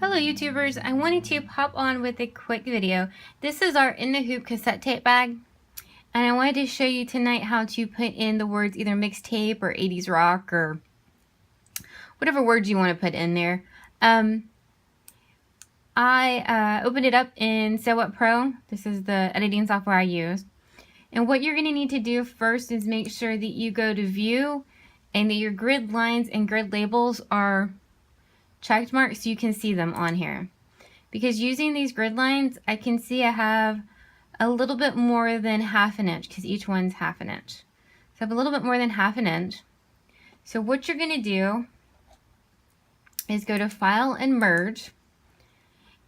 Hello YouTubers, I wanted to pop on with a quick video. This is our In the Hoop cassette tape bag, and I wanted to show you tonight how to put in the words either mixtape or 80s rock or whatever words you want to put in there. I opened it up in What Pro. This is the editing software I use. And what you're going to need to do first is make sure that you go to View and that your grid lines and grid labels are checked marked so you can see them on here. Because using these grid lines, I can see I have a little bit more than ½ inch because each one's ½ inch. So I have a little bit more than ½ inch. So what you're going to do is go to File and Merge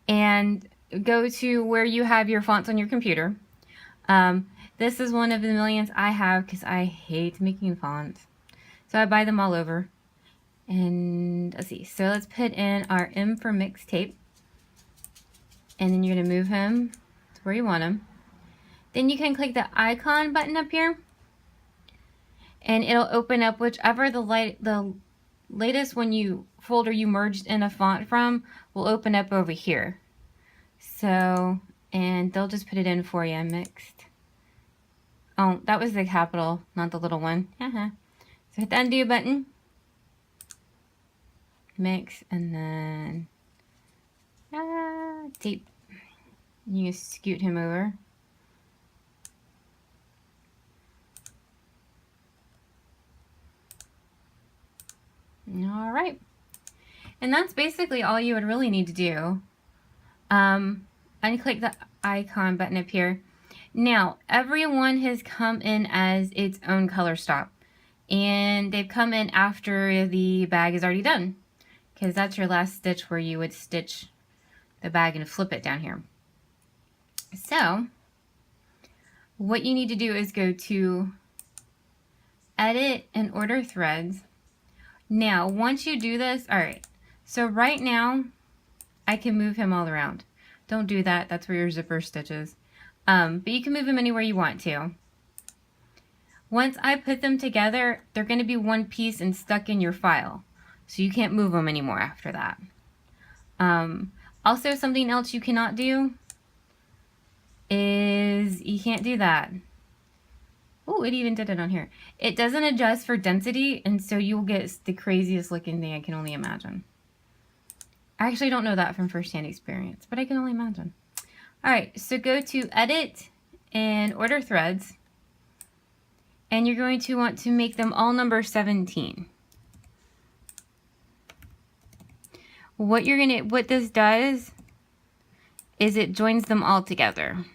and go to where you have your fonts on your computer. This is one of the millions I have because I hate making fonts. So I buy them all over. And let's see, so let's put in our M for mixtape. And then you're going to move him to where you want him. Then you can click the icon button up here. And it'll open up whichever the latest folder you merged in a font from will open up over here. So, and they'll just put it in for you, mixed. Oh, that was the capital, not the little one. So hit the undo button. Mix, and then tape. You scoot him over. All right. And that's basically all you would really need to do. Unclick the icon button up here. Now, everyone has come in as its own color stop. And they've come in after the bag is already done. Because that's your last stitch where you would stitch the bag and flip it down here. So, what you need to do is go to Edit and Order Threads. Now, once you do this, alright, so right now, I can move him all around. Don't do that, that's where your zipper stitches. But you can move him anywhere you want to. Once I put them together, they're going to be one piece and stuck in your file. So you can't move them anymore after that. Also, something else you cannot do is you can't do that. Oh, it even did it on here. It doesn't adjust for density, and so you'll get the craziest looking thing I can only imagine. I actually don't know that from first-hand experience, but I can only imagine. Alright, so go to Edit and Order Threads, and you're going to want to make them all number 17. What this does is it joins them all together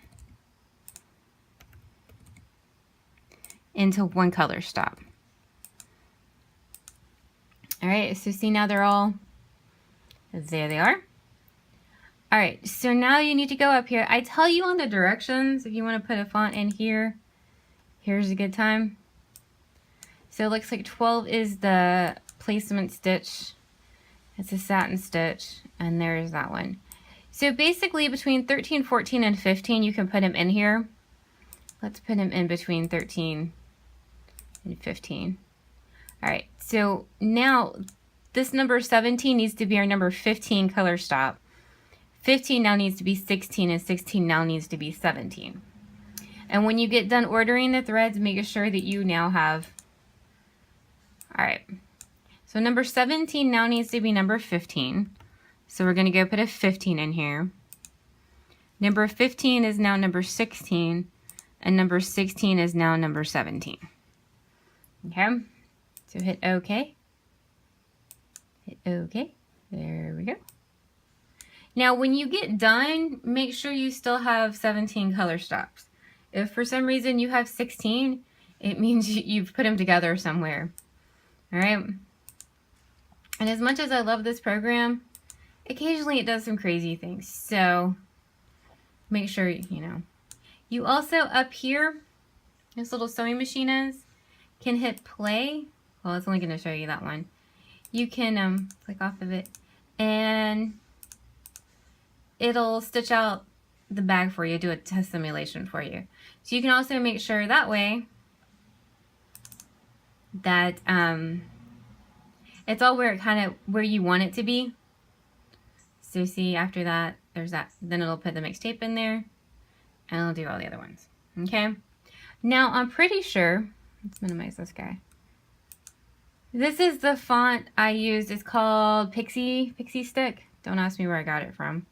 into one color stop. All right, so see now there they are. All right, so now you need to go up here. I tell you on the directions if you want to put a font in here. Here's a good time. So it looks like 12 is the placement stitch. It's a satin stitch, and there's that one. So basically between 13, 14, and 15, you can put him in here. Let's put him in between 13 and 15. All right, so now this number 17 needs to be our number 15 color stop. 15 now needs to be 16, and 16 now needs to be 17. And when you get done ordering the threads, make sure that you now have, all right. So number 17 now needs to be number 15. So we're going to go put a 15 in here. Number 15 is now number 16. And number 16 is now number 17. Okay. So hit OK. Hit OK. There we go. Now when you get done, make sure you still have 17 color stops. If for some reason you have 16, it means you've put them together somewhere. All right. And as much as I love this program, occasionally it does some crazy things. So make sure, you know. You also up here, this little sewing machine can hit play. Well, it's only going to show you that one. You can click off of it and it'll stitch out the bag for you, do a test simulation for you. So you can also make sure that way that it's all where you want it to be. So see, after that, there's that. Then it'll put the mixtape in there, and it'll do all the other ones. Okay. Now I'm pretty sure. Let's minimize this guy. This is the font I used. It's called Pixie Stick. Don't ask me where I got it from.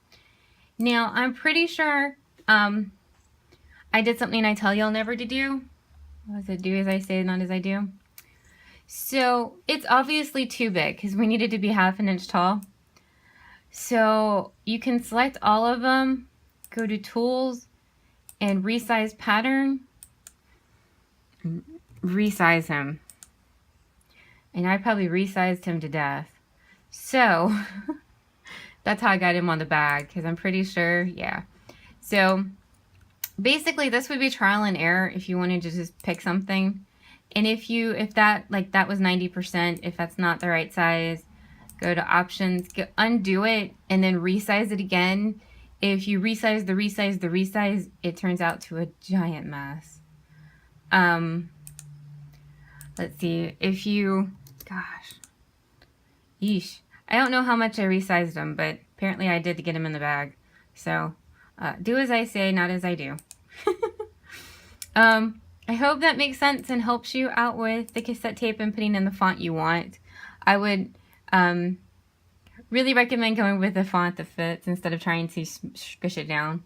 Now I'm pretty sure I did something I tell y'all never to do. What was it? Do as I say, not as I do. So it's obviously too big because we need it to be 1/2 inch tall. So you can select all of them, go to Tools, and Resize Pattern. Resize him. And I probably resized him to death. So that's how I got him on the bag, because I'm pretty sure, yeah. So basically this would be trial and error if you wanted to just pick something. And if that was 90%, if that's not the right size, go to options, undo it, and then resize it again. If you resize the resize, it turns out to a giant mess. Let's see, if you, gosh, yeesh. I don't know how much I resized them, but apparently I did to get them in the bag. So, do as I say, not as I do. I hope that makes sense and helps you out with the cassette tape and putting in the font you want. I would really recommend going with a font that fits instead of trying to squish it down.